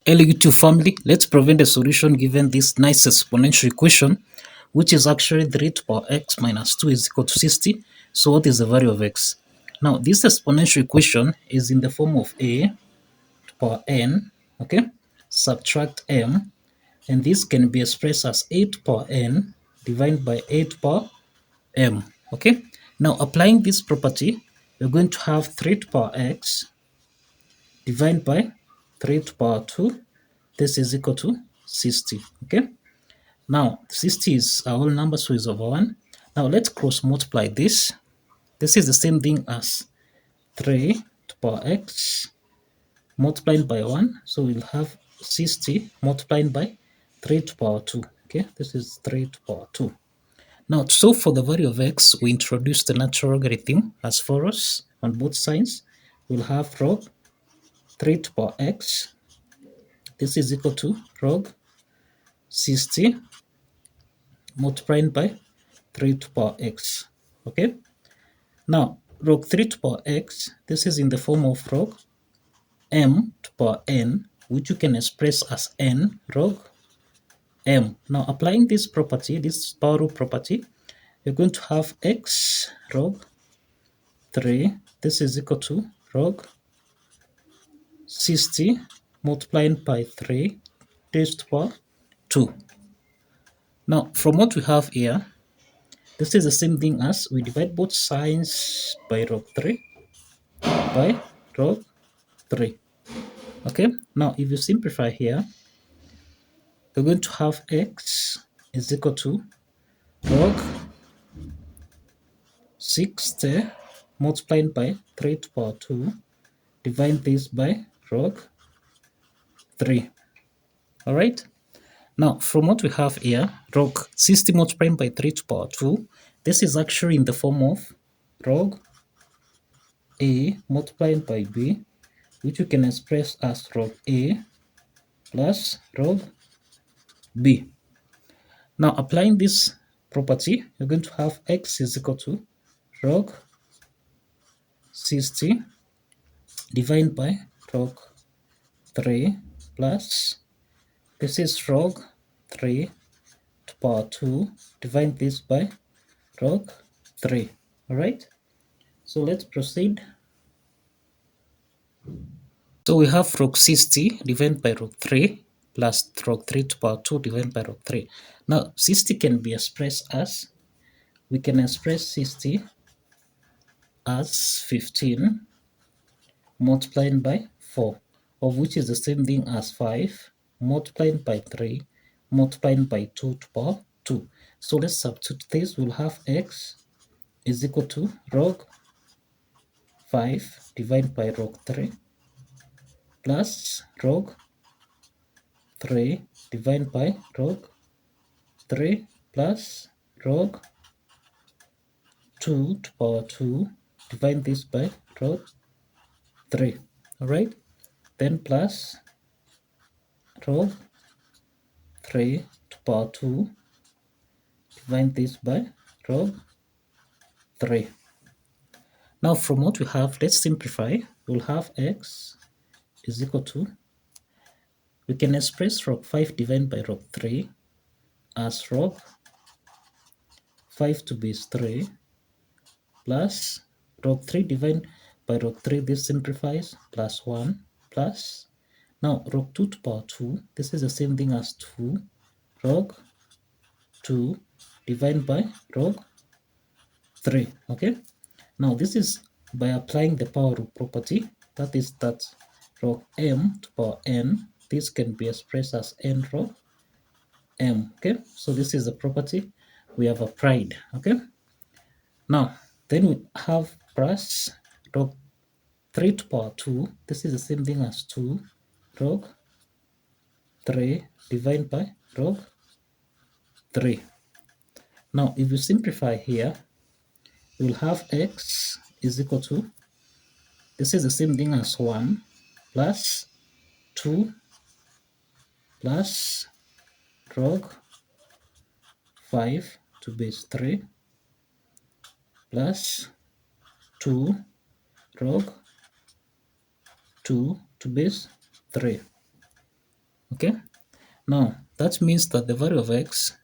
Hello YouTube family, let's prevent a solution given this nice exponential equation, which is actually 3 to the power x minus 2 is equal to 60. So what is the value of x? Now this exponential equation is in the form of a to the power n, okay, subtract m, and this can be expressed as a to the power n divided by a to the power m, okay. Now applying this property, we're going to have 3 to the power x divided by 3 to the power 2. This is equal to 60, okay. Now 60 is a whole number, so it's over 1. Now let's cross multiply this. This is the same thing as 3 to the power x multiplied by 1, so we'll have 60 multiplied by 3 to the power 2, okay. This is 3 to the power 2. Now to solve for the value of x, we introduce the natural logarithm as follows. On both sides we'll have log 3 to the power x. This is equal to log 60 multiplied by 3 to the power x, okay. Now log 3 to the power x, this is in the form of log m to the power n, which you can express as n log m. Now applying this property, this power rule property, you're going to have x log 3, this is equal to log 60 multiplied by 3 raised to the power 2. Now from what we have here, this is the same thing as we divide both sides by log 3 by log 3. Okay, now if you simplify here, we're going to have x is equal to log 60 multiplied by 3 to the power 2. Divide this by log 3. All right. Now from what we have here, log 60 multiplied by 3 to the power 2. This is actually in the form of log a multiplied by b, which you can express as log a plus log b. Now applying this property, you're going to have x is equal to log 60 divided by log 3 plus, this is log 3 to the power 2, divide this by log 3. Alright, so let's proceed. So we have log 60 divided by log 3 plus log 3 to the power 2 divided by log 3. Now 60 can be expressed as, we can express 60 as 15 multiplied by 4, of which is the same thing as 5 multiplied by 3 multiplied by 2 to the power 2. So let's substitute this. We'll have x is equal to log 5 divided by log 3 plus log 3 divided by log 3 plus log 2 to the power 2, divide this by log 3. Alright, then plus log 3 to the power 2, divide this by log 3. Now from what we have, let's simplify. We'll have x is equal to, we can express log 5 divided by log 3 as log 5 to base 3 plus log 3 divided by log 3, this simplifies, plus 1 plus, now log 2 to the power 2, this is the same thing as 2 log 2 divided by log 3. Okay, now this is by applying the power rule property, that is that log m to the power n, this can be expressed as n log m. Okay, so this is the property we have applied. Okay, now then we have plus log 3 to the power 2, this is the same thing as 2 log 3 divided by log 3. Now if you simplify here, we'll have x is equal to, this is the same thing as 1 plus 2 plus log 5 to base 3 plus 2 log 2 to base 3. Okay. Now that means that the value of x,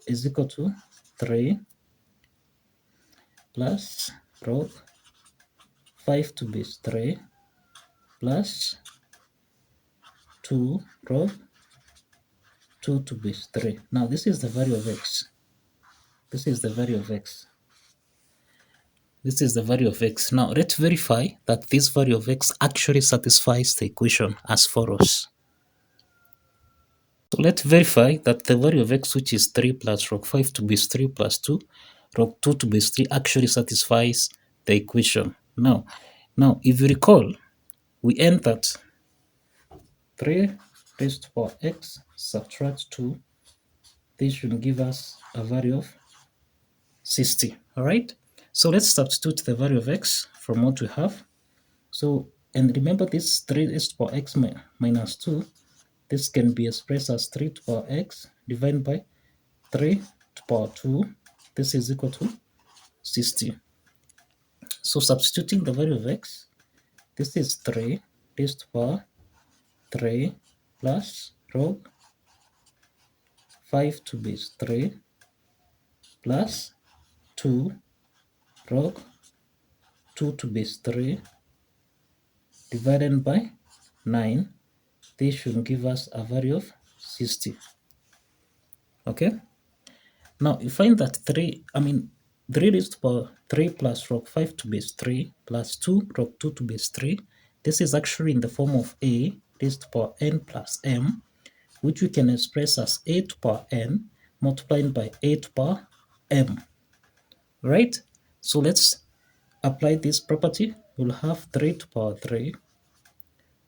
is equal to 3 plus log 5 to base 3 plus 2 log 2 to base 3. Now this is the value of x. This is the value of x. This is the value of x. Now let's verify that this value of x actually satisfies the equation as follows. So let's verify that the value of x, which is 3 plus log 5 to base 3 plus 2 log 2 to base 3, actually satisfies the equation. Now if you recall, we end that 3 raised to power x subtract 2. This should give us a value of 60. Alright? So let's substitute the value of x from what we have. So, and remember this 3 raised to power x minus 2, this can be expressed as 3 to power x divided by 3 to power 2. This is equal to 60. So substituting the value of x, this is 3 raised to power 3 plus log 5 to base 3 plus 2 log 2 to base 3 divided by 9. This should give us a value of 60. Okay. Now you find that 3 raised to power 3 plus log 5 to base 3 plus 2 log 2 to base 3. This is actually in the form of a raised to power n plus m, which we can express as a to power n multiplied by a to power m. Right? So let's apply this property. We'll have 3 to power 3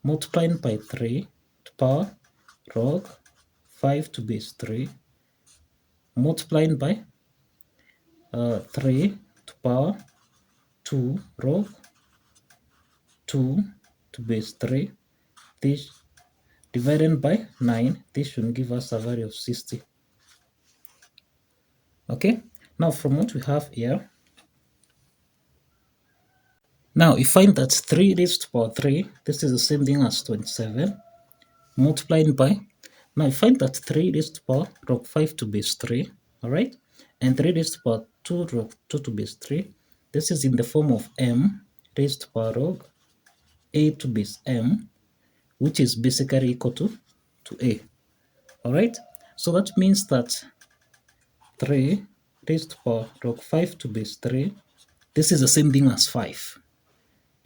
multiplied by 3 to power log 5 to base 3 multiplied by 3 to power 2 log 2 to base 3. This divided by 9. This should give us a value of 60. Okay. Now from what we have here, now you find that 3 raised to power 3, this is the same thing as 27, multiplied by, now you find that 3 raised to power log 5 to base 3, alright, and 3 raised to power 2 log 2 to base 3, this is in the form of m raised to power log a to base m, which is basically equal to a, alright. So that means that 3 raised to power log 5 to base 3, this is the same thing as 5.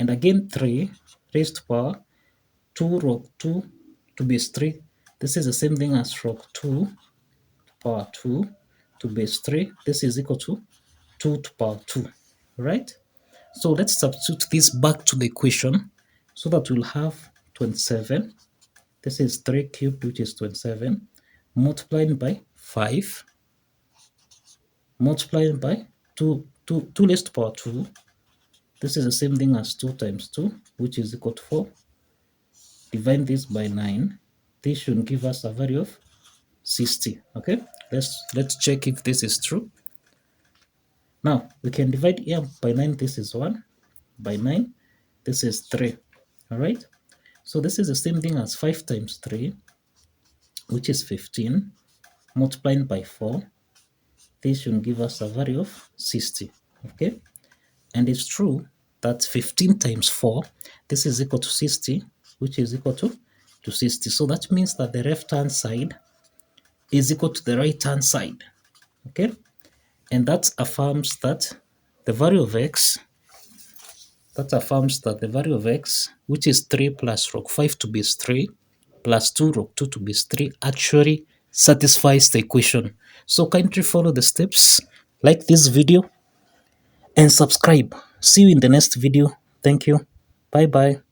And again 3 raised to power 2 log 2 to base 3. This is the same thing as log 2 to power 2 to base 3. This is equal to 2 to power 2. Right? So let's substitute this back to the equation so that we'll have 27. This is 3 cubed, which is 27, multiplied by 5, multiplied by 2 raised to power 2. This is the same thing as 2 times 2, which is equal to 4. Divide this by 9. This should give us a value of 60. Okay, let's check if this is true. Now we can divide here by 9. This is 1. By 9, this is 3. Alright, so this is the same thing as 5 times 3, which is 15, multiplied by 4. This should give us a value of 60. Okay, and it's true that 15 times 4, this is equal to 60, which is equal to 60. So that means that the left hand side is equal to the right hand side. Okay, and that affirms that the value of x, which is 3 plus log 5 to base 3 plus 2 log 2 to base 3, actually satisfies the equation. So kindly follow the steps, like this video, and subscribe. See you in the next video. Thank you. Bye bye.